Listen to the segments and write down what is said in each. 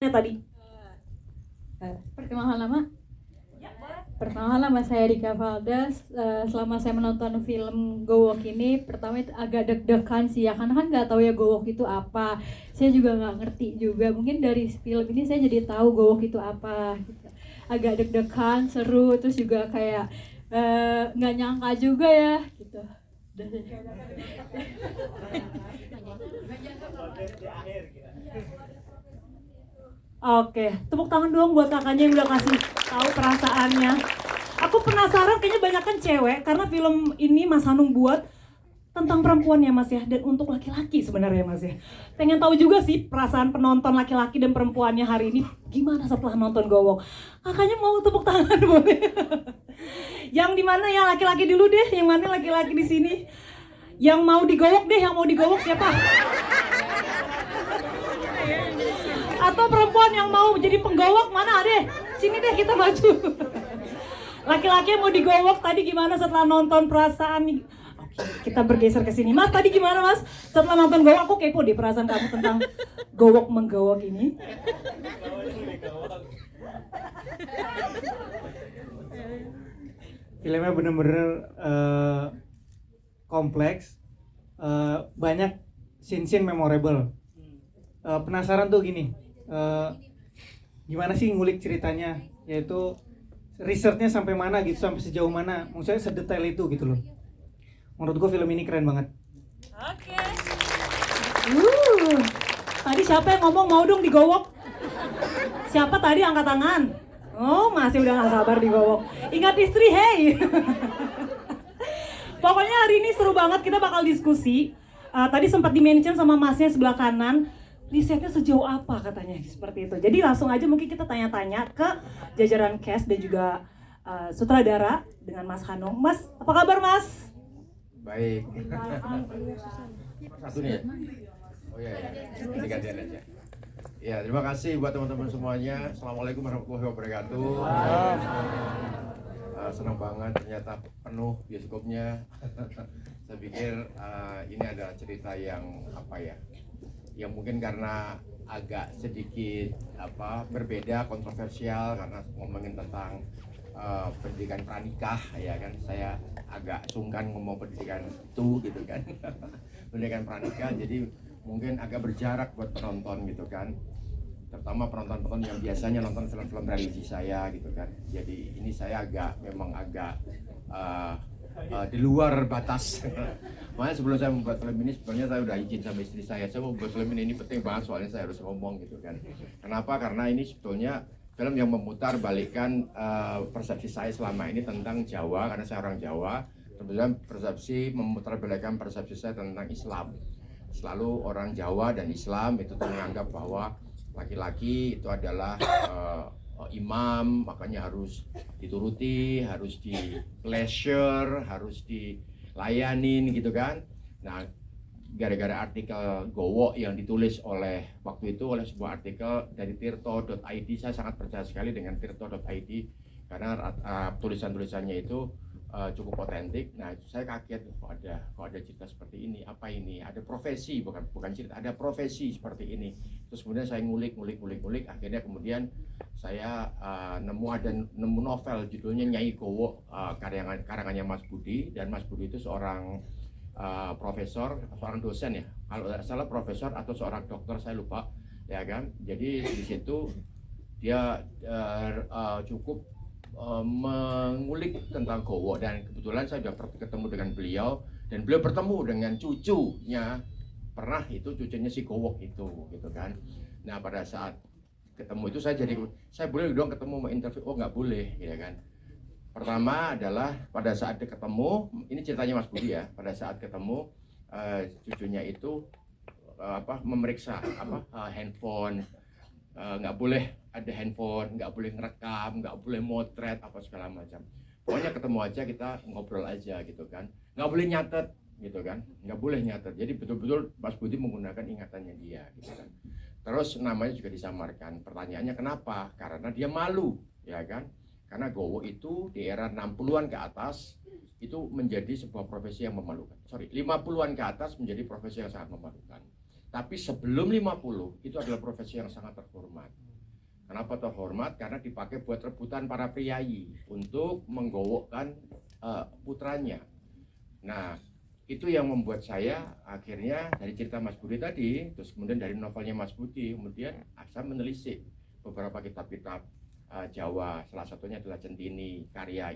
tadi. Perkenalkan nama saya Dika Valdas. Selama saya menonton film Gowok ini, pertama itu agak deg-degan sih ya, karena kan nggak tahu ya Gowok itu apa. Saya juga nggak ngerti juga. Mungkin dari film ini saya jadi tahu Gowok itu apa. Gitu. Agak deg-degan, seru, terus juga kayak nggak nyangka juga ya. Gitu. Oke, tepuk tangan dong buat kakaknya yang udah kasih tahu perasaannya. Aku penasaran, kayaknya banyak kan cewek karena film ini Mas Hanung buat tentang perempuan ya Mas ya, dan untuk laki-laki sebenarnya Mas ya. Pengen tahu juga sih perasaan penonton laki-laki dan perempuannya hari ini gimana setelah nonton Gowok. Kakaknya mau tepuk tangan boleh? Yang di mana ya, laki-laki dulu deh, yang mana laki-laki di sini? Yang mau digowok deh, yang mau digowok siapa? Atau perempuan yang mau jadi penggowok mana deh? Sini deh kita maju. Laki-laki yang mau digowok tadi gimana setelah nonton perasaan? Oke, kita bergeser ke sini. Mas tadi gimana Mas? Setelah nonton Gowok, aku kepo deh perasaan kamu tentang gowok menggowok ini. Filmnya bener-bener kompleks, banyak scene-scene memorable. Penasaran tuh gini, gimana sih ngulik ceritanya, yaitu risetnya sampai mana gitu, sampai sejauh mana, maksudnya sedetail itu gitu loh. Menurut gue film ini keren banget. Oke. Tadi siapa yang ngomong mau dong digowok? Siapa tadi angkat tangan? Oh, masih udah gak sabar digowok. Ingat istri, hey. Pokoknya hari ini seru banget, kita bakal diskusi. Tadi sempat di-mention sama masnya sebelah kanan, risetnya sejauh apa katanya, seperti itu. Jadi langsung aja mungkin kita tanya-tanya ke jajaran cast dan juga sutradara dengan Mas Hanung. Mas, apa kabar Mas? Baik. Satu nih ya? Oh iya, ganti-gantian aja. Ya, terima kasih buat teman-teman semuanya. Assalamualaikum warahmatullahi wabarakatuh. Senang banget ternyata penuh bioskopnya. Saya pikir ini adalah cerita yang apa ya? Yang mungkin karena agak sedikit berbeda, kontroversial karena ngomongin tentang pendidikan pranikah ya kan, saya agak sungkan ngomong pendidikan itu gitu kan. Pendidikan pranikah, jadi mungkin agak berjarak buat penonton gitu kan, terutama penonton-penonton yang biasanya nonton film-film religi saya gitu kan. Jadi ini saya memang agak di luar batas. Makanya sebelum saya membuat film ini sebenarnya saya udah izin sama istri saya mau buat film ini penting banget soalnya saya harus ngomong gitu kan. Kenapa? Karena ini sebetulnya film yang memutar balikkan persepsi saya selama ini tentang Jawa, karena saya orang Jawa. Kemudian memutar balikkan persepsi saya tentang Islam. Selalu orang Jawa dan Islam itu menganggap bahwa laki-laki itu adalah imam, makanya harus dituruti, harus di pleasure, harus dilayanin gitu kan. Nah, gara-gara artikel Gowok yang ditulis waktu itu oleh sebuah artikel dari tirto.id, saya sangat percaya sekali dengan tirto.id karena tulisan-tulisannya itu cukup otentik. Nah, saya kaget kok ada cerita seperti ini. Apa ini? Ada profesi, bukan cerita, ada profesi seperti ini. Terus kemudian saya ngulik, akhirnya kemudian saya nemu novel judulnya Nyai Gowok, karangannya Mas Budi, dan Mas Budi itu seorang profesor, seorang dosen ya, kalau tidak salah profesor atau seorang dokter, saya lupa ya kan. Jadi di situ dia cukup mengulik tentang Gowok, dan kebetulan saya sudah ketemu dengan beliau, dan beliau bertemu dengan cucunya, cucunya si Gowok itu gitu kan. Nah, pada saat ketemu itu saya boleh dong ketemu mau interview? Oh, nggak boleh ya kan. Pertama adalah pada saat ketemu, ini ceritanya Mas Budi ya, pada saat ketemu cucunya itu memeriksa handphone, nggak boleh ada handphone, nggak boleh ngerekam, nggak boleh motret apa segala macam. Pokoknya ketemu aja, kita ngobrol aja gitu kan, nggak boleh nyatet gitu kan, nggak boleh nyatet. Jadi betul-betul Mas Budi menggunakan ingatannya dia gitu kan. Terus namanya juga disamarkan. Pertanyaannya kenapa? Karena dia malu ya kan. Karena Gowok itu di era 60-an ke atas itu menjadi sebuah profesi yang memalukan. 50-an ke atas menjadi profesi yang sangat memalukan. Tapi sebelum 50 itu adalah profesi yang sangat terhormat. Kenapa terhormat? Karena dipakai buat rebutan para priayi untuk menggowokkan putranya. Nah, itu yang membuat saya akhirnya dari cerita Mas Budi tadi, terus kemudian dari novelnya Mas Budi, kemudian saya menelisik beberapa kitab-kitab Jawa. Salah satunya adalah Centini, karya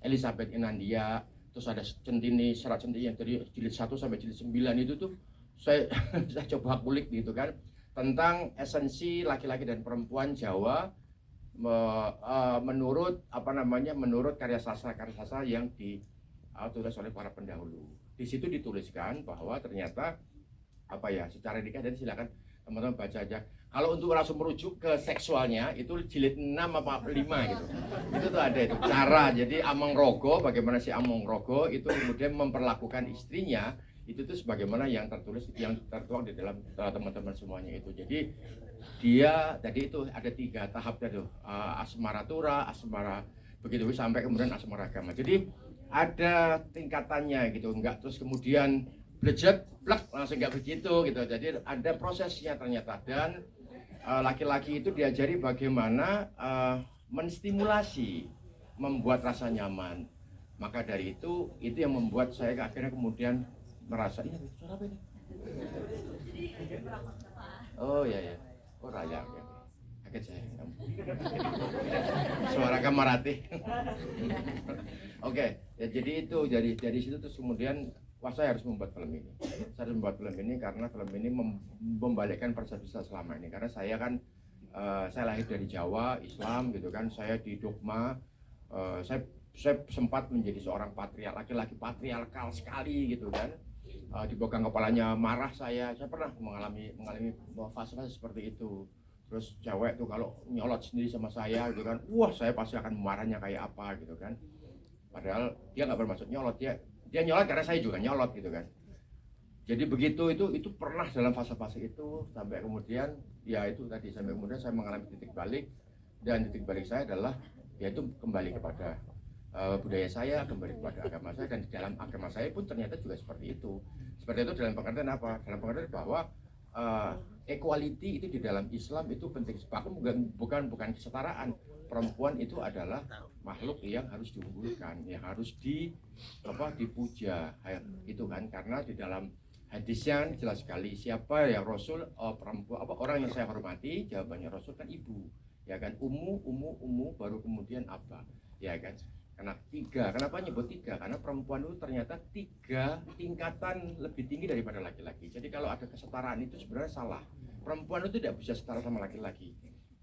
Elizabeth Inandia. Terus ada Centini, Serat Centini yang dari jilid 1 sampai jilid 9 itu tuh saya saya coba kulik gitu kan, tentang esensi laki-laki dan perempuan Jawa menurut menurut karya sastra yang ditulis oleh para pendahulu. Di situ dituliskan bahwa ternyata secara nikah, dan silakan teman-teman baca aja. Kalau untuk langsung merujuk ke seksualnya itu jilid 6 apa 5 gitu. Itu tuh ada itu cara. Jadi Amongrogo, bagaimana si Amongrogo itu kemudian memperlakukan istrinya, itu tuh sebagaimana yang tertuang di dalam teman-teman semuanya itu. Jadi dia tadi itu ada 3 tahap tadi, asmara tura, asmara begitu sampai kemudian asmara agama. Jadi ada tingkatannya gitu, enggak terus kemudian blejek plek langsung enggak begitu gitu. Jadi ada prosesnya ternyata, dan laki-laki itu diajari bagaimana menstimulasi, membuat rasa nyaman. Maka dari itu yang membuat saya akhirnya kemudian merasa ini suara apa ini? Oh ya. Oh Raya ya. Kaget saya. Suara Kamarati. Oke, ya jadi itu dari situ terus kemudian saya harus membuat film ini. Saya harus membuat film ini karena film ini membalikkan persepsi saya selama ini. Karena saya kan saya lahir dari Jawa, Islam gitu kan. Saya di dogma, saya sempat menjadi seorang laki-laki patriarkal sekali gitu kan. Dipegang kepalanya marah saya pernah mengalami fase-fase seperti itu. Terus cewek tuh kalau nyolot sendiri sama saya gitu kan, wah saya pasti akan marahnya kayak apa gitu kan. Padahal dia nggak bermaksud nyolot, dia nyolot karena saya juga nyolot gitu kan. Jadi begitu itu pernah dalam fase-fase itu sampai kemudian sampai kemudian saya mengalami titik balik, dan titik balik saya adalah yaitu kembali kepada budaya saya, kembali kepada agama saya, dan di dalam agama saya pun ternyata juga seperti itu. Seperti itu dalam pengertian apa? Dalam pengertian bahwa equality itu di dalam Islam itu penting. Bahkan bukan kesetaraan. Perempuan itu adalah makhluk yang harus diunggulkan, yang harus dipuja, itu kan, karena di dalam hadisnya jelas sekali siapa yang Rasul, perempuan orang yang saya hormati, jawabannya Rasul kan ibu, ya kan, umu baru kemudian apa, ya kan. Karena 3, kenapa nyebut 3? Karena perempuan itu ternyata 3 tingkatan lebih tinggi daripada laki-laki. Jadi kalau ada kesetaraan itu sebenarnya salah. Perempuan itu tidak bisa setara sama laki-laki.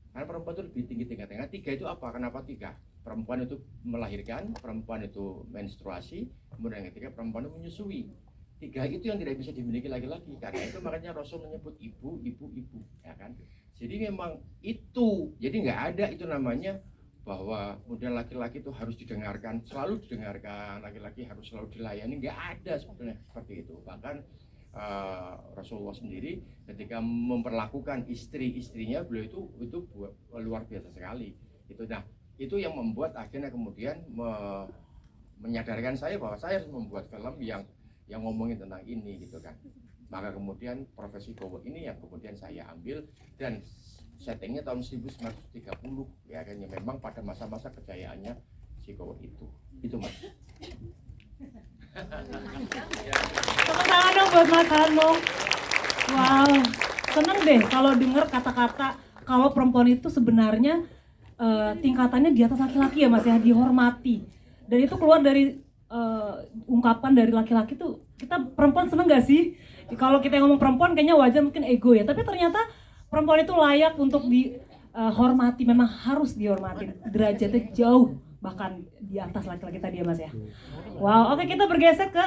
Karena perempuan itu lebih tinggi tingkatnya. 3 itu apa? Kenapa 3? Perempuan itu melahirkan, perempuan itu menstruasi, kemudian yang ketiga perempuan itu menyusui. 3 itu yang tidak bisa dimiliki laki-laki. Karena itu makanya Rasul menyebut ibu, ya kan? Jadi memang itu. Jadi nggak ada itu namanya bahwa kemudian laki-laki itu harus didengarkan, selalu didengarkan, laki-laki harus selalu dilayani, nggak ada sebenarnya seperti itu. Bahkan Rasulullah sendiri ketika memperlakukan istri-istrinya, beliau itu luar biasa sekali. Itu yang membuat akhirnya kemudian menyadarkan saya bahwa saya harus membuat film yang ngomongin tentang ini gitu kan. Maka kemudian profesi gowok ini yang kemudian saya ambil, dan settingnya tahun 1930 ya kan, ya memang pada masa-masa kejayaannya si gowok itu Mas. Tepuk tangan dong buat Mas Hanung. Wow, seneng deh kalau dengar kata-kata kalau perempuan itu sebenarnya tingkatannya di atas laki-laki ya Mas ya, dihormati. Dan itu keluar dari ungkapan dari laki-laki tuh, kita perempuan seneng gak sih? Kalau kita ngomong perempuan kayaknya wajar, mungkin ego ya, tapi ternyata perempuan itu layak untuk dihormati, memang harus dihormati, derajatnya jauh bahkan di atas laki-laki tadi ya Mas ya. Wow, oke, kita bergeser ke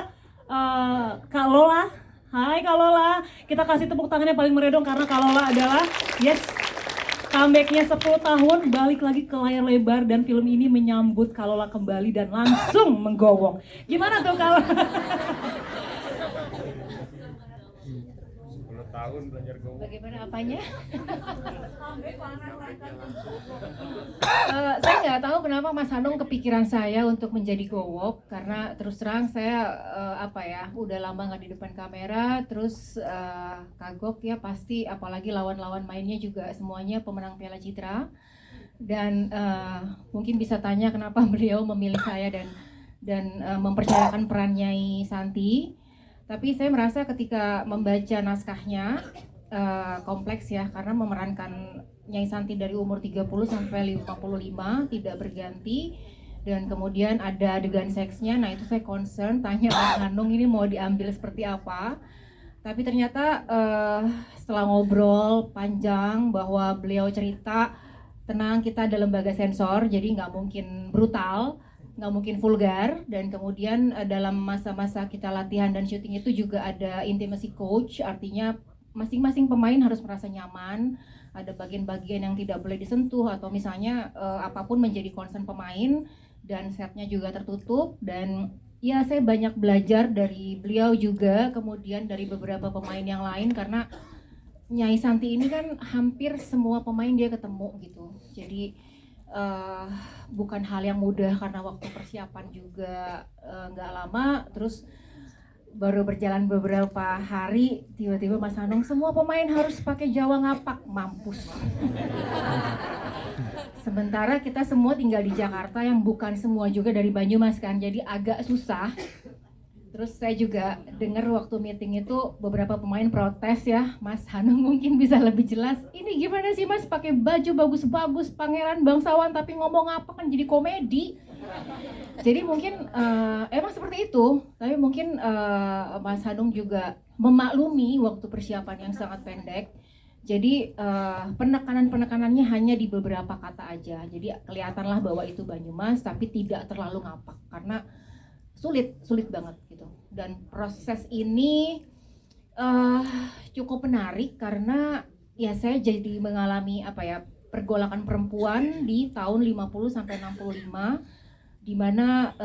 Kak Lola. Hai Kak Lola, kita kasih tepuk tangan yang paling meredong karena Kak Lola adalah comebacknya 10 tahun, balik lagi ke layar lebar, dan film ini menyambut Kak Lola kembali dan langsung menggowong. Gimana tuh Kak Lola? 10 tahun belajar gowok. Bagaimana apanya? Saya nggak tahu kenapa Mas Hanung kepikiran saya untuk menjadi Gowok, karena terus terang saya udah lama nggak di depan kamera, terus kagok ya pasti, apalagi lawan-lawan mainnya juga semuanya pemenang Piala Citra, dan mungkin bisa tanya kenapa beliau memilih saya dan mempercayakan peran Nyai Santi. Tapi saya merasa ketika membaca naskahnya kompleks ya, karena memerankan Nyai Santi dari umur 30 sampai 55 tidak berganti, dan kemudian ada adegan seksnya. Nah itu saya concern, tanya Mas Hanung ini mau diambil seperti apa. Tapi ternyata setelah ngobrol panjang bahwa beliau cerita, tenang, kita ada lembaga sensor jadi nggak mungkin brutal, nggak mungkin vulgar, dan kemudian dalam masa-masa kita latihan dan syuting itu juga ada intimacy coach, artinya masing-masing pemain harus merasa nyaman, ada bagian-bagian yang tidak boleh disentuh atau misalnya apapun menjadi concern pemain, dan setnya juga tertutup. Dan ya saya banyak belajar dari beliau juga, kemudian dari beberapa pemain yang lain, karena Nyai Santi ini kan hampir semua pemain dia ketemu gitu, jadi bukan hal yang mudah karena waktu persiapan juga nggak lama. Terus baru berjalan beberapa hari tiba-tiba Mas Hanung, semua pemain harus pakai Jawa ngapak, mampus. Sementara kita semua tinggal di Jakarta yang bukan semua juga dari Banyumas kan, jadi agak susah. Terus saya juga dengar waktu meeting itu beberapa pemain protes ya, Mas Hanung mungkin bisa lebih jelas. Ini gimana sih Mas, pakai baju bagus-bagus, pangeran bangsawan tapi ngomong apa, kan jadi komedi. Jadi mungkin emang seperti itu, tapi mungkin Mas Hanung juga memaklumi waktu persiapan yang sangat pendek. Jadi penekanan-penekanannya hanya di beberapa kata aja. Jadi kelihatanlah bahwa itu Banyumas tapi tidak terlalu ngapak karena sulit banget gitu. Dan proses ini cukup menarik karena ya saya jadi mengalami pergolakan perempuan di tahun 50 sampai 65, di mana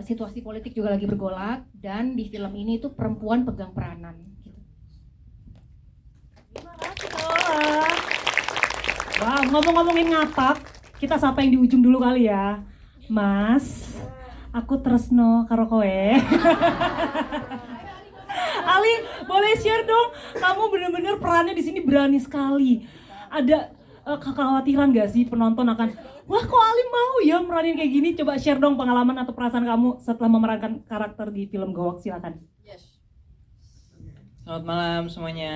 situasi politik juga lagi bergolak, dan di film ini tuh perempuan pegang peranan gitu. Terima kasih Lola. Wow, ngomong-ngomongin ngapak, kita sapa yang di ujung dulu kali ya. Mas, aku tresno karo kowe. Ali, boleh share dong? Kamu bener-bener perannya di sini berani sekali. Ada kekhawatiran gak sih penonton akan, wah kok Ali mau ya meranin kayak gini? Coba share dong pengalaman atau perasaan kamu setelah memerankan karakter di film Gowok, silakan. Selamat malam semuanya.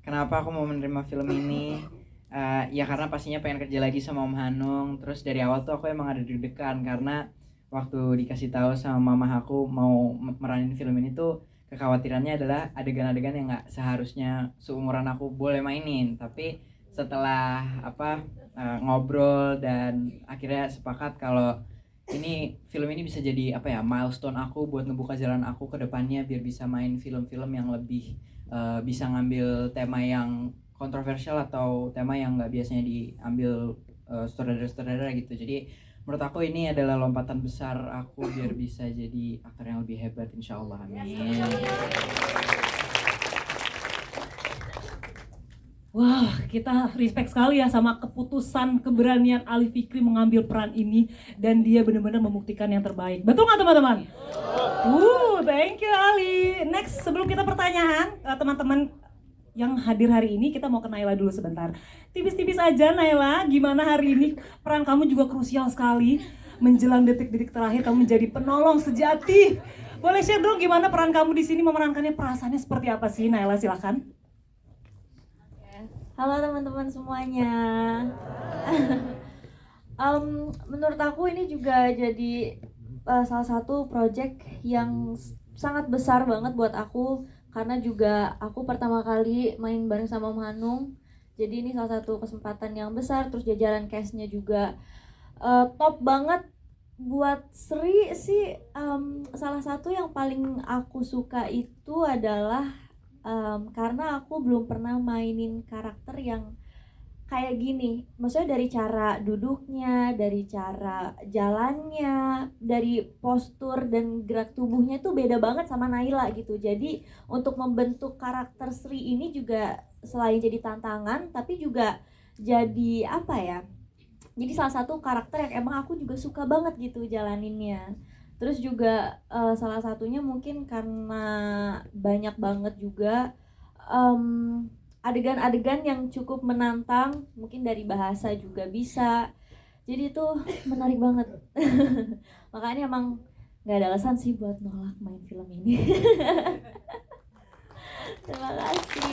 Kenapa aku mau menerima film ini? Ya karena pastinya pengen kerja lagi sama Om Hanung. Terus dari awal tuh aku emang ada deg-degan karena waktu dikasih tahu sama mama aku mau meranin film ini tuh kekhawatirannya adalah adegan-adegan yang nggak seharusnya seumuran aku boleh mainin. Tapi setelah ngobrol dan akhirnya sepakat kalau film ini bisa jadi milestone aku buat ngebuka jalan aku ke depannya biar bisa main film-film yang lebih bisa ngambil tema yang kontroversial atau tema yang nggak biasanya diambil sutradara-sutradara gitu. Jadi menurut aku ini adalah lompatan besar aku biar bisa jadi aktor yang lebih hebat, insyaallah. Amin. Wah, kita respect sekali ya sama keputusan keberanian Ali Fikri mengambil peran ini, dan dia benar-benar membuktikan yang terbaik. Betul nggak teman-teman? Thank you Ali. Next, sebelum kita pertanyaan, teman-teman yang hadir hari ini, kita mau ke Naila dulu sebentar. Tipis-tipis aja Naila, gimana hari ini? Peran kamu juga krusial sekali. Menjelang detik-detik terakhir kamu menjadi penolong sejati. Boleh share dong gimana peran kamu di sini, memerankannya, perasaannya seperti apa sih Naila, silakan. Halo teman-teman semuanya. Menurut aku ini juga jadi salah satu project yang sangat besar banget buat aku, karena juga aku pertama kali main bareng sama Om Hanung. Jadi ini salah satu kesempatan yang besar, terus jajaran cast-nya juga top banget. Buat Sri sih salah satu yang paling aku suka itu adalah karena aku belum pernah mainin karakter yang kayak gini, maksudnya dari cara duduknya, dari cara jalannya, dari postur dan gerak tubuhnya tuh beda banget sama Naila gitu. Jadi untuk membentuk karakter Sri ini juga selain jadi tantangan, tapi juga jadi apa ya? Jadi salah satu karakter yang emang aku juga suka banget gitu jalaninnya. Terus juga salah satunya mungkin karena banyak banget juga adegan-adegan yang cukup menantang, mungkin dari bahasa juga bisa. Jadi itu menarik banget. Makanya emang nggak ada alasan sih buat nolak main film ini. Terima kasih.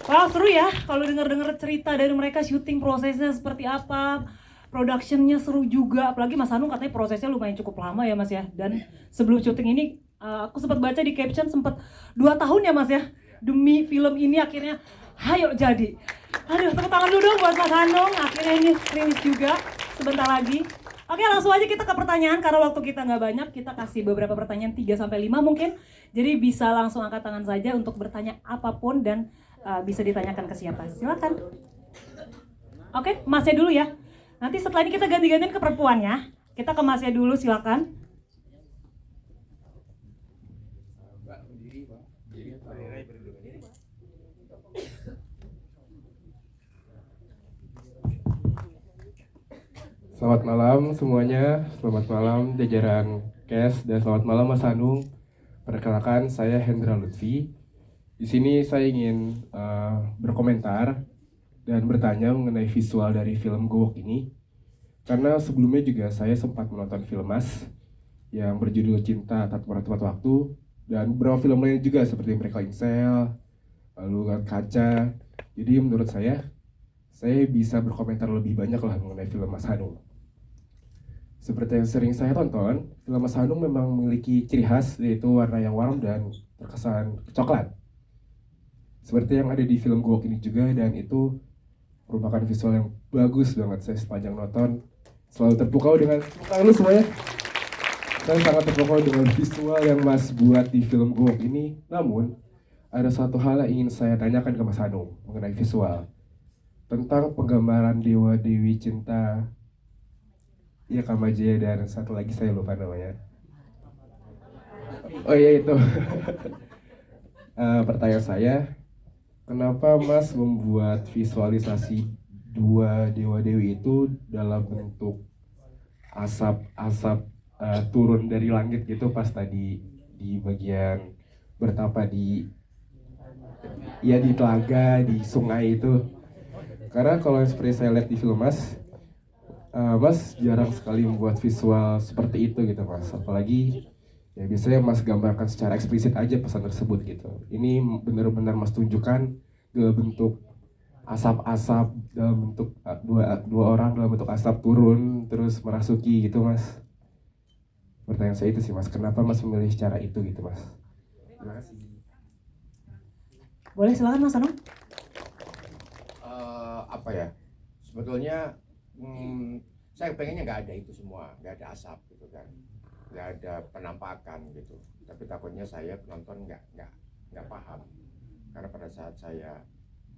Wah seru ya kalau denger-denger cerita dari mereka, syuting prosesnya seperti apa, productionnya seru juga. Apalagi Mas Hanung katanya prosesnya lumayan cukup lama ya Mas ya. Dan sebelum syuting ini aku sempat baca di caption sempat 2 tahun ya Mas ya, demi film ini akhirnya hayo jadi. Aduh tepuk tangan dulu dong buat Mas Hanung, akhirnya ini rilis juga sebentar lagi. Oke langsung aja kita ke pertanyaan karena waktu kita nggak banyak, kita kasih beberapa pertanyaan 3-5 mungkin. Jadi bisa langsung angkat tangan saja untuk bertanya apapun dan bisa ditanyakan ke siapa, silakan. Oke, Masnya dulu ya. Nanti setelah ini kita ganti-gantian ke perempuan ya. Kita ke Masnya dulu, silakan. Selamat malam semuanya, selamat malam jajaran cast dan selamat malam Mas Hanung. Perkenalkan saya Hendra Lutfi. Di sini saya ingin berkomentar dan bertanya mengenai visual dari film Gowok ini. Karena sebelumnya juga saya sempat menonton film Mas yang berjudul Cinta Tak Pernah Tepat Waktu dan beberapa film lain juga seperti Miracle in Cell, lalu Kaca. Jadi menurut saya bisa berkomentar lebih banyak lah mengenai film Mas Hanung. Seperti yang sering saya tonton, film Mas Hanung memang memiliki ciri khas yaitu warna yang warm dan terkesan coklat. Seperti yang ada di film Gowok ini juga, dan itu merupakan visual yang bagus banget. Saya sepanjang nonton selalu terpukau dengan lu semuanya. Saya sangat terpukau dengan visual yang Mas buat di film Gowok ini. Namun, ada satu hal yang ingin saya tanyakan ke Mas Hanung mengenai visual. Tentang penggambaran dewa-dewi cinta, ya Kamajaya dan satu lagi saya lupa namanya. Oh iya itu. Pertanyaan saya, kenapa Mas membuat visualisasi dua dewa-dewi itu dalam bentuk asap-asap turun dari langit gitu pas tadi di bagian bertapa di telaga, di sungai itu. Karena kalau yang seperti saya lihat di film Mas, Mas jarang sekali membuat visual seperti itu gitu Mas. Apalagi ya biasanya Mas gambarkan secara eksplisit aja pesan tersebut gitu. Ini benar-benar Mas tunjukkan dalam bentuk asap-asap, dalam bentuk dua orang dalam bentuk asap turun terus merasuki gitu Mas. Pertanyaan saya itu sih Mas, kenapa Mas memilih cara itu gitu Mas? Terima kasih. Boleh silakan Mas Hanung. Apa ya? Sebetulnya saya pengennya nggak ada itu semua, nggak ada asap gitu kan, nggak ada penampakan gitu. Tapi takutnya saya penonton nggak paham, karena pada saat saya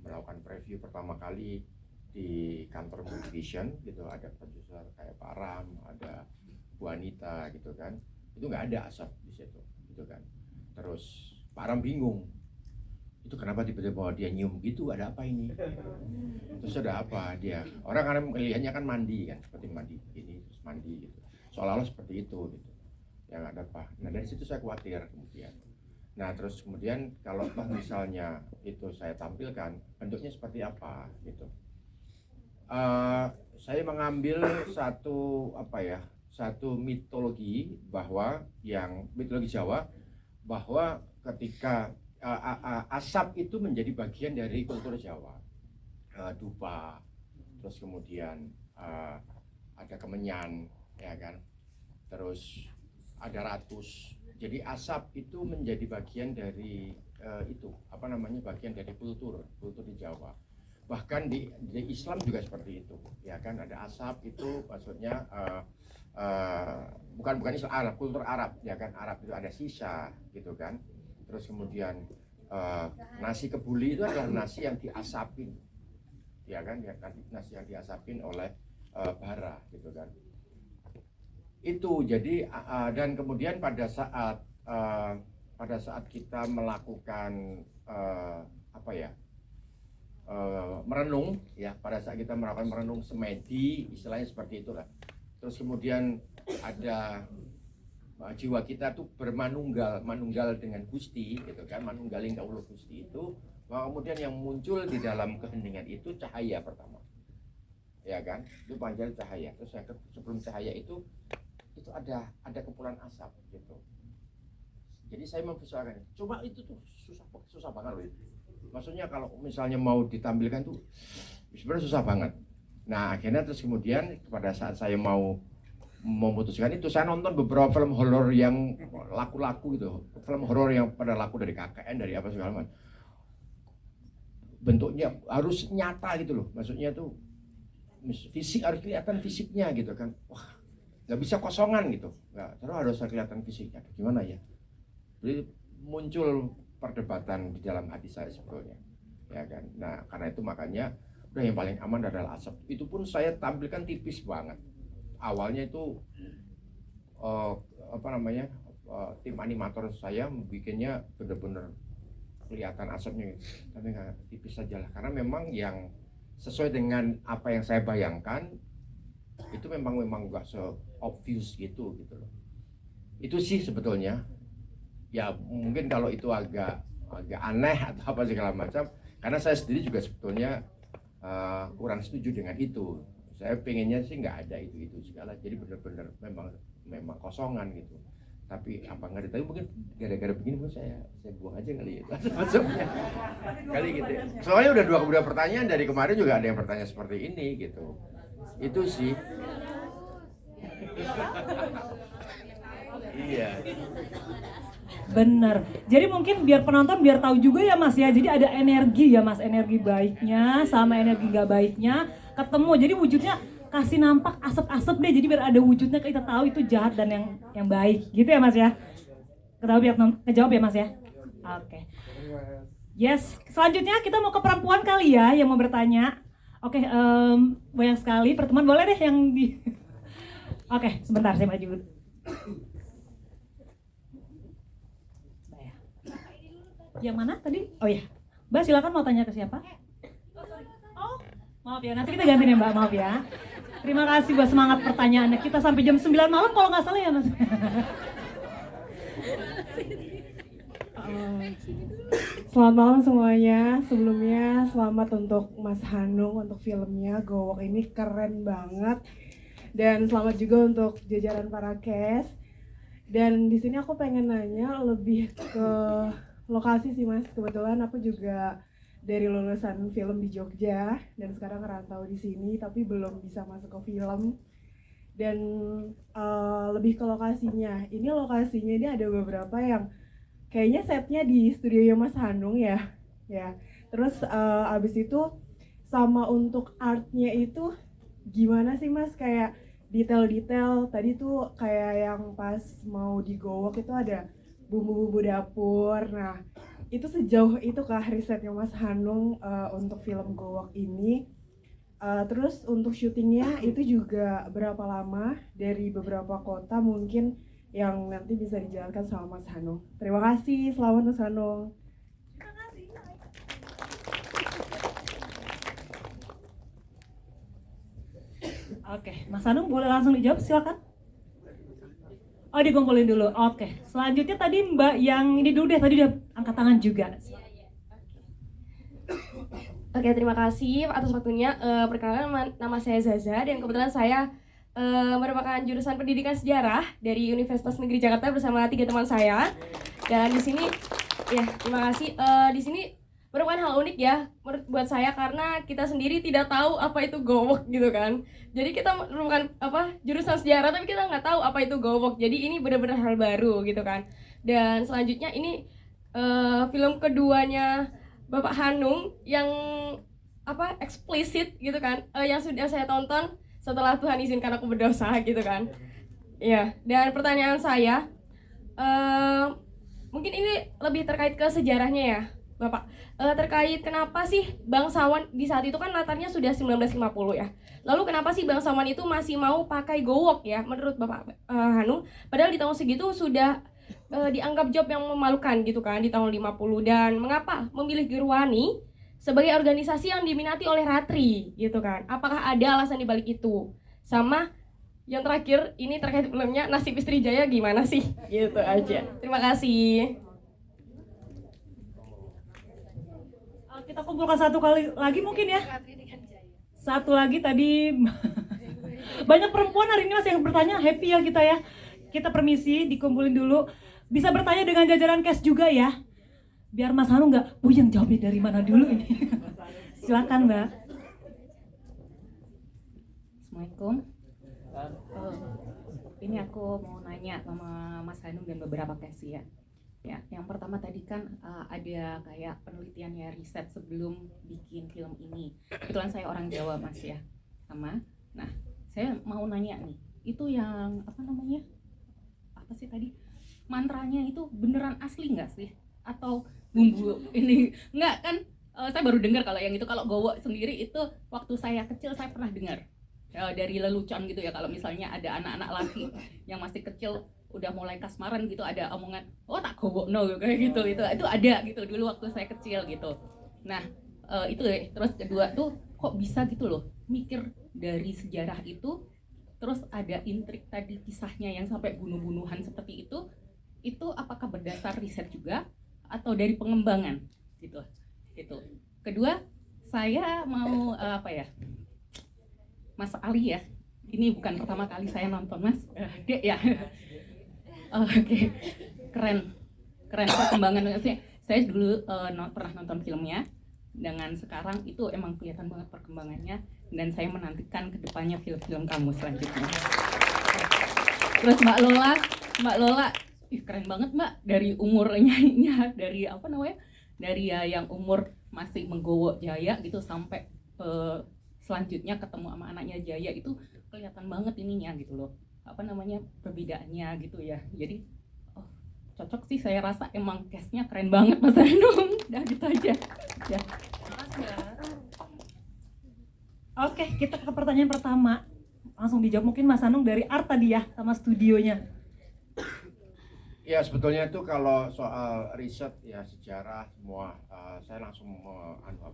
melakukan preview pertama kali di kantor Multivision gitu, ada produser kayak Pak Ram, ada Bu Anita gitu kan, itu nggak ada asap di situ gitu kan. Terus Pak Ram bingung, itu kenapa tiba-tiba dia nyium gitu, ada apa ini? Terus ada apa dia? Orang kan melihatnya kan mandi kan, seperti mandi ini terus mandi gitu, seolah-olah seperti itu gitu. Yang ada apa? Nah dari situ saya khawatir kemudian. Nah terus kemudian kalau misalnya itu saya tampilkan bentuknya seperti apa gitu. Saya mengambil satu mitologi, bahwa yang mitologi Jawa, bahwa ketika asap itu menjadi bagian dari kultur Jawa. Dupa, terus kemudian ada kemenyan, ya kan, terus ada ratus. Jadi asap itu menjadi bagian dari bagian dari kultur di Jawa. Bahkan di Islam juga seperti itu, ya kan, ada asap itu maksudnya bukan Islam, Arab, kultur Arab, ya kan, Arab itu ada sisa gitu kan. Terus kemudian nasi kebuli itu adalah nasi yang diasapin, ya kan, ya, nasi yang diasapin oleh bara gitu kan. Itu jadi dan kemudian pada saat kita melakukan merenung, ya, pada saat kita melakukan merenung semedi, istilahnya seperti itulah. Terus kemudian ada jiwa kita tuh manunggal dengan Gusti gitu kan, manunggaling kaulo Gusti itu, maka kemudian yang muncul di dalam keheningan itu cahaya pertama, ya kan, itu panjang cahaya. Terus yang sebelum cahaya itu ada kepulan asap gitu. Jadi saya memvisualkan, cuma itu tuh susah banget loh itu. Maksudnya kalau misalnya mau ditampilkan tuh sebenarnya susah banget. Nah akhirnya terus kemudian pada saat saya mau memutuskan itu, saya nonton beberapa film horor yang laku-laku gitu, film horor yang pada laku dari KKN, dari apa segala macam. Bentuknya harus nyata gitu loh, maksudnya tuh fisik, harus kelihatan fisiknya gitu kan. Wah, nggak bisa kosongan gitu, nggak, terus harus kelihatan fisiknya. Gimana ya? Jadi muncul perdebatan di dalam hati saya sebetulnya, ya kan. Nah karena itu makanya udah yang paling aman adalah asap. Itu pun saya tampilkan tipis banget. Awalnya itu tim animator saya bikinnya bener-bener kelihatan asapnya gitu. Tapi nggak, tipis saja lah, karena memang yang sesuai dengan apa yang saya bayangkan itu memang nggak se-obvious gitu loh. Itu sih sebetulnya. Ya mungkin kalau itu agak aneh atau apa segala macam, karena saya sendiri juga sebetulnya kurang setuju dengan itu. Saya pengennya sih nggak ada itu segala, jadi benar-benar memang kosongan gitu. Tapi apa nggak ditahu, mungkin gara-gara begini mungkin saya buang aja kali ya masuknya kali gitu ya. Soalnya udah dua pertanyaan dari kemarin juga ada yang bertanya seperti ini gitu. Itu sih. Iya. Bener. Jadi mungkin biar penonton biar tahu juga ya Mas ya. Jadi ada energi ya Mas, energi baiknya sama energi gak baiknya ketemu. Jadi wujudnya kasih nampak asap-asap deh. Jadi biar ada wujudnya, kita tahu itu jahat dan yang baik. Gitu ya Mas ya. Kejawab ya Mas ya. Oke. Yes. Selanjutnya kita mau ke perempuan kali ya yang mau bertanya. Oke, banyak sekali pertemuan, boleh deh yang di. Oke, sebentar saya maju. Yang mana tadi? Oh ya, Mbak silakan mau tanya ke siapa? Oh, maaf ya, nanti kita ganti nih Mbak, maaf ya. Terima kasih buat semangat pertanyaannya. Kita sampai jam 9 malam kalau nggak salah ya Mas. Selamat malam semuanya. Sebelumnya selamat untuk Mas Hanung untuk filmnya Gowok, ini keren banget. Dan selamat juga untuk jajaran para cast. Dan di sini aku pengen nanya lebih ke lokasi sih Mas. Kebetulan aku juga dari lulusan film di Jogja dan sekarang ngerantau di sini tapi belum bisa masuk ke film. Dan lebih ke lokasinya. Ini lokasinya ini ada beberapa yang kayaknya setnya di studio Mas Hanung ya. Terus abis itu sama untuk artnya itu gimana sih Mas, kayak detail-detail tadi tuh kayak yang pas mau digowok itu ada bumbu-bumbu dapur. Nah itu sejauh itu kah risetnya Mas Hanung untuk film Gowok ini? Terus untuk syutingnya itu juga berapa lama, dari beberapa kota mungkin yang nanti bisa dijalankan sama Mas Hanung. Terima kasih, selamat Mas Hanung. Oke, Mas Hanung boleh langsung dijawab, silakan. Oh, dikumpulin dulu. Oke, selanjutnya tadi Mbak yang ini dulu deh, tadi udah angkat tangan juga. Oke, terima kasih atas waktunya. Perkenalkan, nama saya Zaza dan kebetulan saya merupakan jurusan pendidikan sejarah dari Universitas Negeri Jakarta bersama 3 teman saya. Dan di sini, ya terima kasih. Di sini merupakan hal unik ya buat saya karena kita sendiri tidak tahu apa itu gowok gitu kan. Jadi kita merupakan jurusan sejarah tapi kita nggak tahu apa itu gowok. Jadi ini benar-benar hal baru gitu kan. Dan selanjutnya ini film keduanya Bapak Hanung yang eksplisit gitu kan, yang sudah saya tonton setelah Tuhan izinkan aku berdosa gitu kan. Ya, dan pertanyaan saya, Mungkin ini lebih terkait ke sejarahnya ya, Bapak. Terkait kenapa sih bangsawan di saat itu kan latarnya sudah 1950 ya. Lalu kenapa sih bangsawan itu masih mau pakai gowok ya menurut Bapak Hanung? Padahal di tahun segitu sudah dianggap job yang memalukan gitu kan di tahun 50. Dan mengapa memilih Gerwani sebagai organisasi yang diminati oleh Ratri gitu kan? Apakah ada alasan di balik itu? Sama yang terakhir, ini terkait filmnya Nasib Istri Jaya gimana sih? Gitu aja. Terima kasih. Kita kumpulkan satu kali lagi mungkin ya. Satu lagi tadi banyak perempuan hari ini Mas yang bertanya, happy ya kita ya. Kita permisi, dikumpulin dulu. Bisa bertanya dengan jajaran cast juga ya. Biar Mas Hanung nggak, yang jawabnya dari mana dulu ini. Silakan Mbak. Assalamualaikum. Ini aku mau nanya sama Mas Hanung dan beberapa case ya. Ya, yang pertama tadi kan ada kayak penelitian ya, riset sebelum bikin film ini. Kebetulan saya orang Jawa Mas ya, sama. Nah, saya mau nanya nih, itu yang apa namanya? Apa sih tadi? Mantranya itu beneran asli nggak sih? Atau bumbu ini nggak kan? Saya baru dengar kalau yang itu, kalau gowo sendiri itu waktu saya kecil saya pernah dengar. Dari lelucon gitu ya, kalau misalnya ada anak-anak laki yang masih kecil udah mulai kasmaran gitu, ada omongan oh tak gowo no kayak gitu, itu ada gitu dulu waktu saya kecil gitu. Nah itu ya. Terus kedua tuh kok bisa gitu loh mikir dari sejarah itu, terus ada intrik tadi kisahnya yang sampai bunuh-bunuhan seperti itu apakah berdasar riset juga atau dari pengembangan gitu. Kedua, saya mau apa ya, Mas Ali ya, ini bukan pertama kali saya nonton Mas, Dek ya. Oke. Keren perkembangan. Saya dulu pernah nonton filmnya, dengan sekarang itu emang kelihatan banget perkembangannya, dan saya menantikan kedepannya film-film kamu selanjutnya. Terus Mbak Lola, keren banget Mbak, dari umur nyanyinya, dari apa namanya, dari yang umur masih menggowo Jaya gitu sampai selanjutnya ketemu sama anaknya Jaya, itu kelihatan banget ininya gitu loh, apa namanya, perbedaannya gitu ya. Jadi cocok sih, saya rasa emang cast-nya keren banget Mas Hanung. Udah gitu aja ya. Oke, kita ke pertanyaan pertama, langsung dijawab mungkin Mas Hanung dari art tadi ya, sama studionya. Ya sebetulnya itu kalau soal riset ya, sejarah semua, saya langsung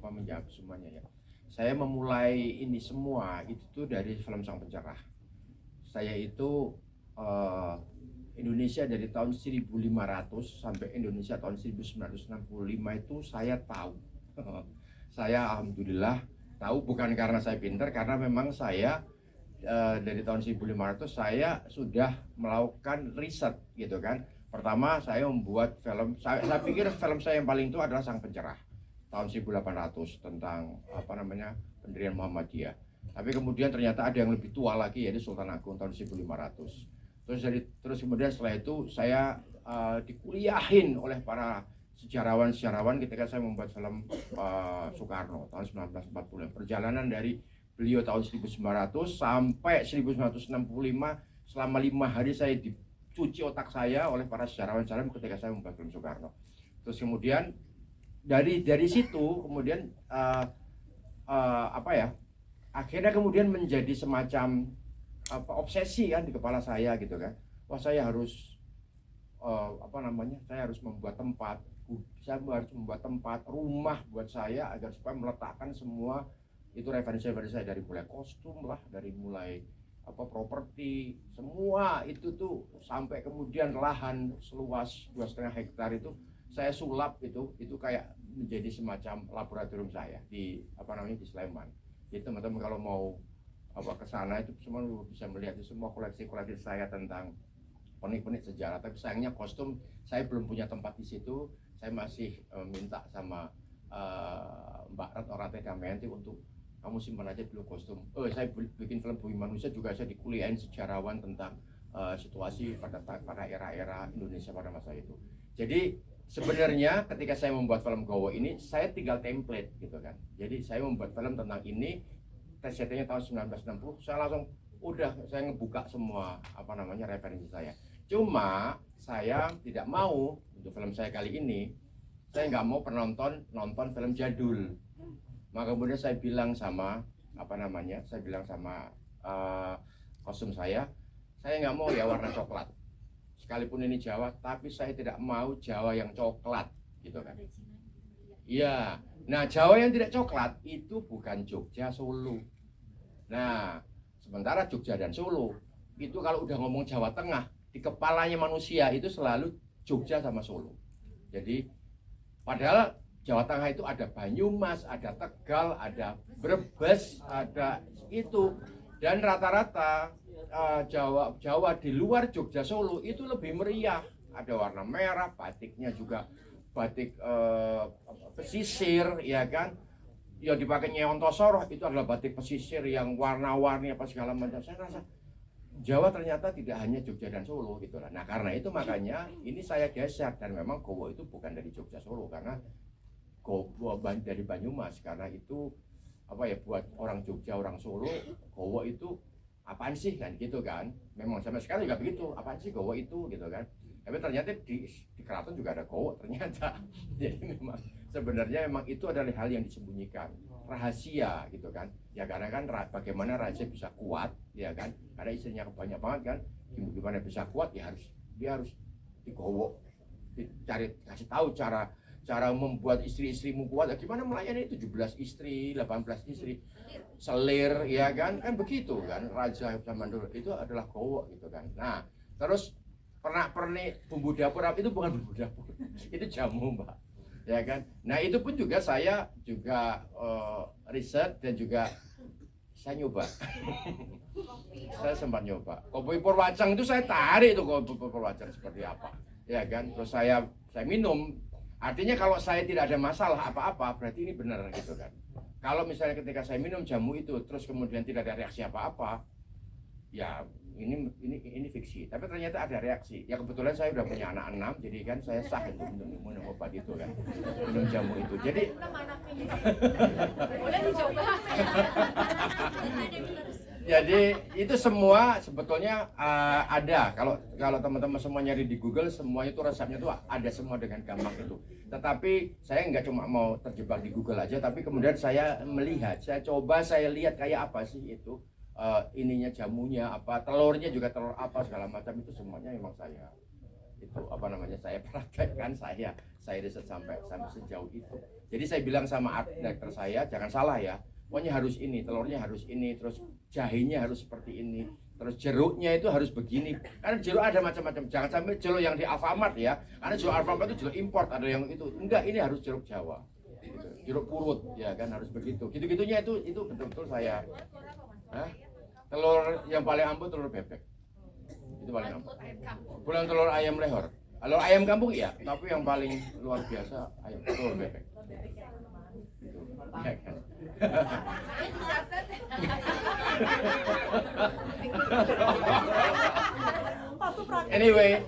menjawab semuanya ya. Saya memulai ini semua itu tuh dari film Sang Pencerah. Saya itu Indonesia dari tahun 1500 sampai Indonesia tahun 1965 itu saya tahu. Saya alhamdulillah tahu, bukan karena saya pintar, karena memang saya dari tahun 1500 saya sudah melakukan riset gitu kan. Pertama saya membuat film, saya pikir film saya yang paling tua adalah Sang Pencerah tahun 1800 tentang apa namanya, pendirian Muhammadiyah. Tapi kemudian ternyata ada yang lebih tua lagi, yaitu Sultan Agung tahun 1500. Terus kemudian setelah itu saya dikuliahin oleh para sejarawan ketika saya membuat film Soekarno tahun 1940. Perjalanan dari beliau tahun 1900 sampai 1965, selama 5 hari saya dicuci otak saya oleh para sejarawan ketika saya membuat film Soekarno. Terus kemudian dari situ kemudian akhirnya kemudian menjadi semacam obsesi kan di kepala saya gitu kan. Wah, saya harus saya harus membuat tempat, rumah buat saya agar supaya meletakkan semua itu referensi saya, dari mulai kostum lah, dari mulai properti, semua itu tuh, sampai kemudian lahan seluas 2,5 hektar itu saya sulap, itu kayak menjadi semacam laboratorium saya di di Sleman. Jadi teman-teman kalau mau ke sana itu semua bisa melihat itu semua koleksi saya tentang penik-penik sejarah. Tapi sayangnya kostum saya belum punya tempat di situ. Saya masih minta sama Mbak Orate Damayanti untuk kamu simpan aja dulu kostum. Saya bikin film Bumi Manusia juga, saya dikuliahin sejarawan tentang situasi pada era-era Indonesia pada masa itu. Jadi sebenarnya ketika saya membuat film Gowo ini, saya tinggal template gitu kan. Jadi saya membuat film tentang ini, TCT-nya tahun 1960, saya langsung saya ngebuka semua referensi saya. Cuma saya tidak mau untuk film saya kali ini, saya nggak mau penonton nonton film jadul. Maka kemudian saya bilang sama saya bilang sama kostum saya nggak mau ya warna coklat. Sekalipun ini Jawa, tapi saya tidak mau Jawa yang coklat, gitu kan? Iya. Nah, Jawa yang tidak coklat itu bukan Jogja, Solo. Nah, sementara Jogja dan Solo itu kalau udah ngomong Jawa Tengah, di kepalanya manusia itu selalu Jogja sama Solo. Jadi padahal Jawa Tengah itu ada Banyumas, ada Tegal, ada Brebes, ada itu. Dan rata-rata Jawa di luar Jogja Solo itu lebih meriah. Ada warna merah, batiknya juga batik pesisir, ya kan? Ya dipakai Nyewontosoro itu adalah batik pesisir yang warna-warni apa segala macam. Saya rasa Jawa ternyata tidak hanya Jogja dan Solo gitu lah. Nah karena itu makanya ini saya geser, dan memang Gowo itu bukan dari Jogja Solo, karena Gowo dari Banyumas, karena itu buat orang Jogja, orang Solo, Gowo itu apaan sih kan gitu kan. Memang sampai sekarang juga begitu, apaan sih Gowo itu gitu kan. Tapi ternyata di keraton juga ada Gowo ternyata. Jadi memang sebenarnya memang itu adalah hal yang disembunyikan, rahasia gitu kan. Ya karena kan bagaimana raja bisa kuat, ya kan, karena istrinya banyak banget kan. Gimana bisa kuat, ya dia harus digowo, kasih tahu cara membuat istri-istrimu kuat. Gimana melayani 17 istri, 18 istri, selir, ya kan begitu kan. Raja zaman dulu itu adalah gowo gitu kan. Nah terus pernik bumbu dapur itu bukan bumbu dapur, itu jamu Mbak, ya kan. Nah itu pun juga saya juga riset dan juga saya nyoba. Saya sempat nyoba kopi Purwacang itu, saya tarik itu kopi Purwacang seperti apa, ya kan. Terus saya minum. Artinya kalau saya tidak ada masalah apa-apa, berarti ini benar gitu kan. Kalau misalnya ketika saya minum jamu itu terus kemudian tidak ada reaksi apa-apa, ya ini fiksi. Tapi ternyata ada reaksi. Ya kebetulan saya udah punya anak 6, jadi kan saya sah untuk minum obat itu kan, minum jamu itu. Jadi Boleh dicoba. jadi itu semua sebetulnya ada. Kalau teman-teman semua nyari di Google, semua itu resepnya tuh ada semua dengan gampang itu. Tetapi saya nggak cuma mau terjebak di Google aja, tapi kemudian saya melihat, saya lihat kayak apa sih itu ininya jamunya apa, telurnya juga telur apa segala macam, itu semuanya memang saya saya praktekkan, saya riset sampai sejauh itu. Jadi saya bilang sama art director saya, jangan salah ya, pokoknya harus ini, telurnya harus ini, terus jahenya harus seperti ini, terus jeruknya itu harus begini. Karena jeruk ada macam-macam, jangan sampai jeruk yang di Alfamart ya, karena jeruk Alfamart itu jeruk import, ada yang itu. Enggak, ini harus jeruk Jawa, gitu. Jeruk purut, ya kan, harus begitu. Gitu-gitunya itu betul-betul saya. Telur yang paling ampuh telur bebek, itu paling ampuh. Bukan telur ayam lehor. Kalau ayam kampung ya, tapi yang paling luar biasa ayam telur bebek. Gitu. Ya kan? Anyway,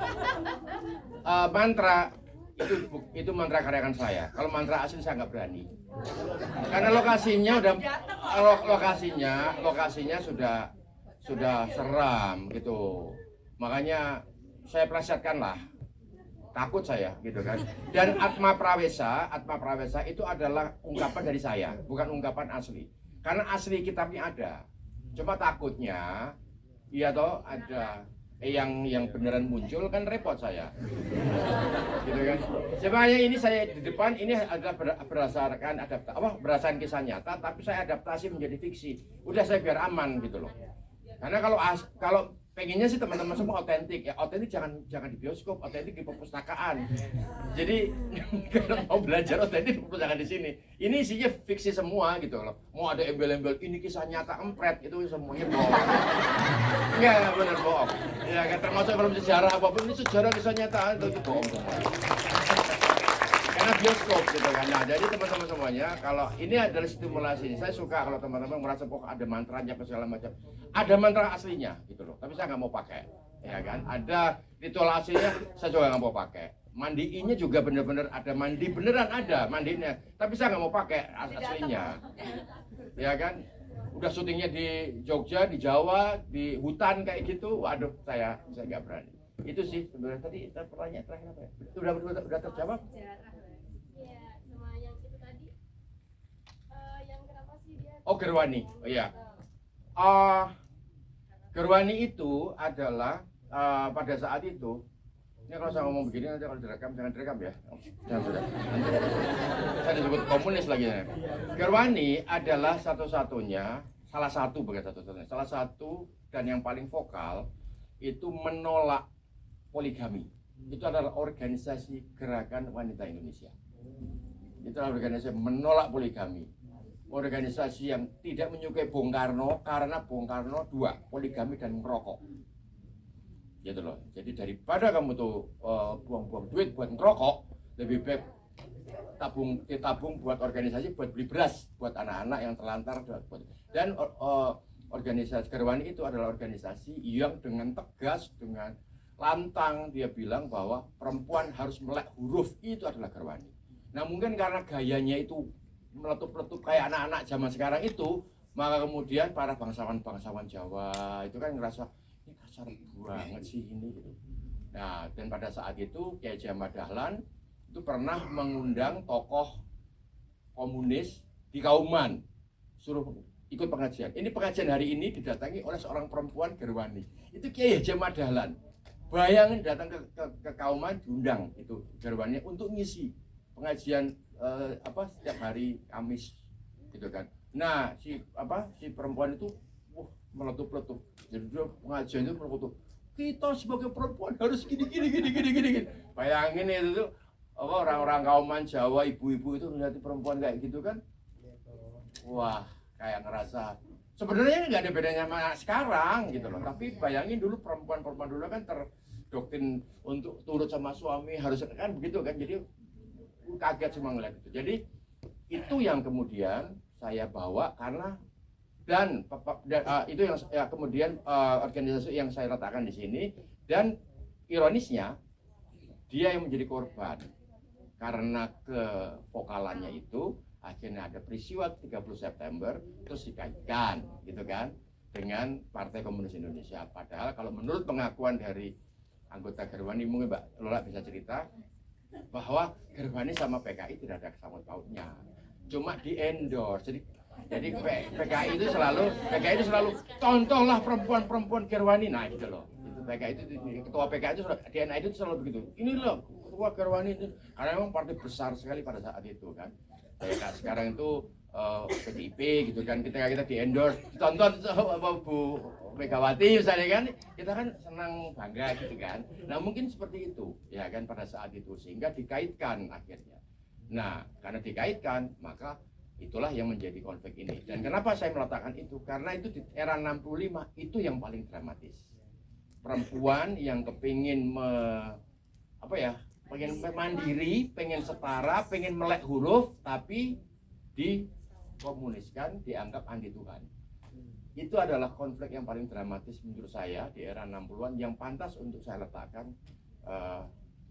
mantra itu mantra karyakan saya. Kalau mantra asli saya nggak berani. Karena lokasinya sudah seram gitu. Makanya saya plesetkan lah. Takut saya gitu kan. Dan Atma Prawesa itu adalah ungkapan dari saya, bukan ungkapan asli. Karena asli kitabnya ada. Cuma takutnya ada yang beneran muncul kan repot saya. Gitu kan. Sebenarnya ini saya di depan ini adalah berdasarkan kisah nyata, tapi saya adaptasi menjadi fiksi. Udah saya biar aman gitu loh. Karena kalau pengennya sih teman-teman semua otentik ya, otentik jangan di bioskop, otentik di perpustakaan. Jadi kalau mau belajar otentik di perpustakaan di sini. Ini isinya fiksi semua gitu loh. Mau ada embel-embel ini kisah nyata empret, itu semuanya bohong. Enggak benar bohong. Ya kan, termasuk film sejarah apapun ini sejarah kisah nyata itu bohong semua. Karena bioskop gitu kan. Nah, jadi teman-teman semuanya, kalau ini adalah stimulasi. Saya suka kalau teman-teman merasa ada mantranya apa segala macam. Ada mantra aslinya gitu loh. Tapi saya nggak mau pakai, ya kan. Ada ritual aslinya, saya juga nggak mau pakai. Mandiinnya juga bener-bener ada, mandi beneran ada mandinya. Tapi saya nggak mau pakai aslinya, ya kan. Udah syutingnya di Jogja, di Jawa, di hutan kayak gitu. Waduh, saya nggak berani. Itu sih sebenarnya tadi pertanyaan terakhir apa ya? Udah terjawab? Iya, sama yang itu tadi. Yang kenapa sih dia? Oh, Gerwani. Oh iya. Gerwani itu adalah pada saat itu, ini kalau saya ngomong begini nanti kalau direkam jangan direkam ya. Jangan direkam. Saya disebut komunis lagi ya. Gerwani adalah salah satu dan yang paling vokal itu menolak poligami. Itu adalah organisasi Gerakan Wanita Indonesia. Itu adalah organisasi menolak poligami. Organisasi yang tidak menyukai Bung Karno karena Bung Karno 2, poligami dan merokok. Gitu loh. Jadi daripada kamu tuh buang-buang duit buat ngerokok, lebih baik ditabung buat organisasi, buat beli beras buat anak-anak yang terlantar. Dan organisasi Gerwani itu adalah organisasi yang dengan tegas, dengan lantang dia bilang bahwa perempuan harus melek huruf, itu adalah Gerwani. Nah mungkin karena gayanya itu meletup-letup kayak anak-anak zaman sekarang itu, maka kemudian para bangsawan-bangsawan Jawa itu kan ngerasa ini kasar banget sih ini gitu. Nah dan pada saat itu Kiai Haji Ahmad Dahlan itu pernah mengundang tokoh komunis di Kauman, suruh ikut pengajian. Ini pengajian hari ini didatangi oleh seorang perempuan Gerwani. Itu Kiai Haji Ahmad Dahlan. Bayangin datang ke Kauman diundang itu Gerwani untuk ngisi pengajian setiap hari Kamis gitu kan. Nah, si perempuan itu meletup-letup. Jadi dia pengajian itu meletup. Kita sebagai perempuan harus gini. Bayangin itu tuh orang-orang Kauman Jawa, ibu-ibu itu melihat perempuan kayak gitu kan. Wah, kayak ngerasa sebenarnya nggak ada bedanya sama sekarang gitu loh. Tapi bayangin dulu perempuan-perempuan dulu kan terdoktrin untuk turut sama suami, harus kan begitu kan. Jadi kaget semua ngeliat itu. Jadi itu yang kemudian saya bawa karena itu yang kemudian organisasi yang saya letakkan di sini. Dan ironisnya dia yang menjadi korban karena kevokalannya itu. Akhirnya ada peristiwa 30 September terus dikaitkan gitu kan dengan Partai Komunis Indonesia. Padahal kalau menurut pengakuan dari anggota Gerwani, mungkin Mbak Lola bisa cerita bahwa Gerwani sama PKI tidak ada sangkut pautnya, cuma di endorse. Jadi PKI itu selalu contohlah perempuan Gerwani, nah gitu loh. Itu PKI itu ketua PKI itu DNA itu selalu begitu. Ini loh ketua Gerwani itu, karena memang partai besar sekali pada saat itu kan. Kayak sekarang itu PDIP gitu kan, kita di endorse, ditonton sama Bu Megawati misalnya kan, kita kan senang bangga gitu kan. Nah mungkin seperti itu ya kan pada saat itu, sehingga dikaitkan akhirnya. Nah karena dikaitkan maka itulah yang menjadi konflik ini. Dan kenapa saya meletakkan itu? Karena itu di era 65 itu yang paling dramatis. Perempuan yang kepingin pengen mandiri, pengen setara, pengen melek huruf, tapi dikomuniskan, dianggap anti Tuhan. Itu adalah konflik yang paling dramatis menurut saya di era 60-an yang pantas untuk saya letakkan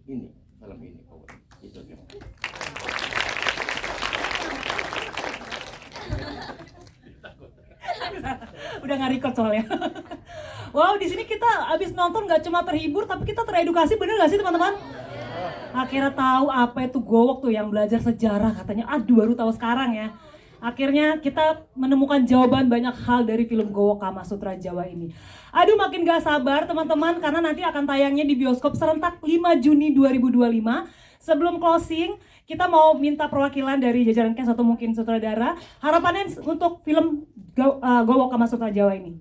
film ini. Itu terima kasih. Udah nggak record soalnya. Wow, di sini kita abis nonton nggak cuma terhibur, tapi kita teredukasi, bener nggak sih teman-teman? Akhirnya tahu apa itu gowok tuh, yang belajar sejarah katanya. Aduh, baru tahu sekarang ya. Akhirnya kita menemukan jawaban banyak hal dari film Gowok Kama Sutra Jawa ini. Aduh, makin gak sabar teman-teman, karena nanti akan tayangnya di bioskop serentak 5 Juni 2025. Sebelum closing, kita mau minta perwakilan dari jajaran cast atau mungkin sutradara. Harapannya untuk film Gowok Kama Sutra Jawa ini.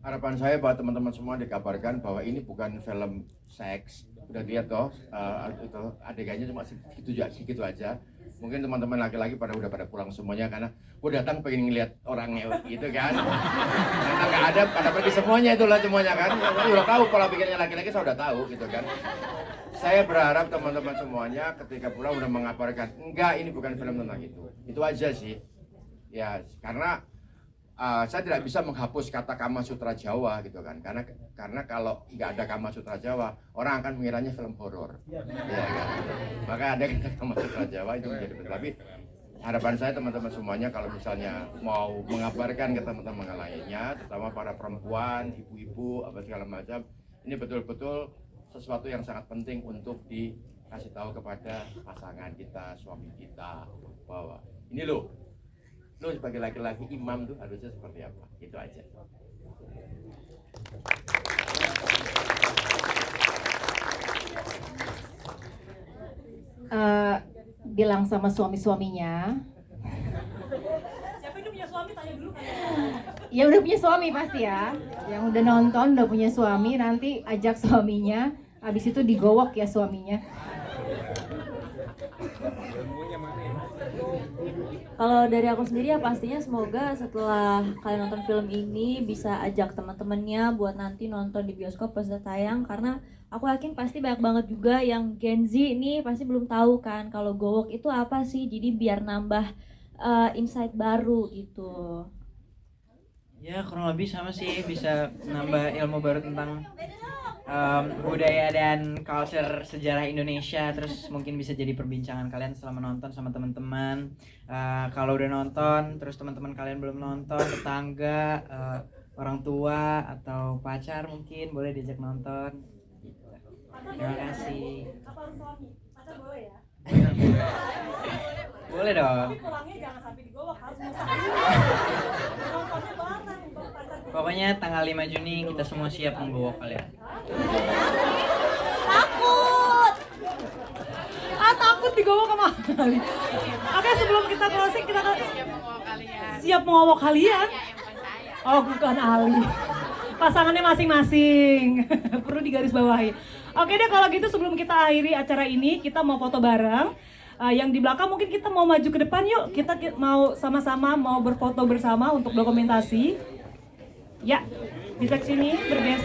Harapan saya buat teman-teman semua dikabarkan bahwa ini bukan film seks. Udah lihat toh, itu adegannya cuma segitu aja. Mungkin teman-teman laki-laki udah pada pulang semuanya karena gue datang pengen ngeliat orangnya gitu kan. Karena nggak ada, pada pergi semuanya itulah semuanya kan. Udah tahu pola pikirnya laki-laki, saya udah tahu gitu kan. Saya berharap teman-teman semuanya ketika pulang udah mengabarkan enggak, ini bukan film tentang itu. Itu aja sih. Ya karena saya tidak bisa menghapus kata Kama Sutra Jawa gitu kan, karena kalau nggak ada Kama Sutra Jawa orang akan mengiranya film horor, ya kan? Maka ada kata Kama Sutra Jawa itu menjadi penting. Tapi harapan saya teman-teman semuanya kalau misalnya mau mengabarkan ke teman-teman lainnya, terutama para perempuan, ibu-ibu, apa segala macam, Ini betul-betul sesuatu yang sangat penting untuk dikasih tahu kepada pasangan kita, suami kita, bahwa ini loh, lo sebagai laki-laki imam tuh harusnya seperti apa. Itu aja. Bilang sama suami-suaminya, Siapa yang punya suami tanya dulu kan. ya udah punya suami pasti ya, yang udah nonton udah punya suami, nanti ajak suaminya, habis itu digowok ya suaminya. Kalau dari aku sendiri ya pastinya semoga setelah kalian nonton film ini bisa ajak teman-temannya buat nanti nonton di bioskop pas tayang, karena aku yakin pasti banyak banget juga yang Gen Z ini pasti belum tahu kan kalau gowok itu apa sih, jadi biar nambah insight baru gitu. Ya kurang lebih sama sih, bisa nambah ilmu baru tentang budaya dan culture sejarah Indonesia. Terus mungkin bisa jadi perbincangan kalian setelah menonton sama teman-teman. Kalau udah nonton terus teman-teman kalian belum nonton, tetangga, orang tua atau pacar mungkin boleh diajak nonton gitu. Terima kasih. Apa harus suami? Pacar boleh ya? Boleh dong. Tapi pulangnya jangan sampai digowok, harus masak. Nontonnya bareng, pacar. Pokoknya tanggal 5 Juni kita semua siap menggowok kalian. Takut digowok sama Ali. Oke, sebelum kita closing kita siap mengowok kalian. Oh, bukan Ali. Pasangannya masing-masing. Perlu digarisbawahi. Oke deh, kalau gitu sebelum kita akhiri acara ini, kita mau foto bareng. Yang di belakang mungkin kita mau maju ke depan yuk. Kita mau sama-sama mau berfoto bersama untuk dokumentasi. Ya, bisa kesini bergeser.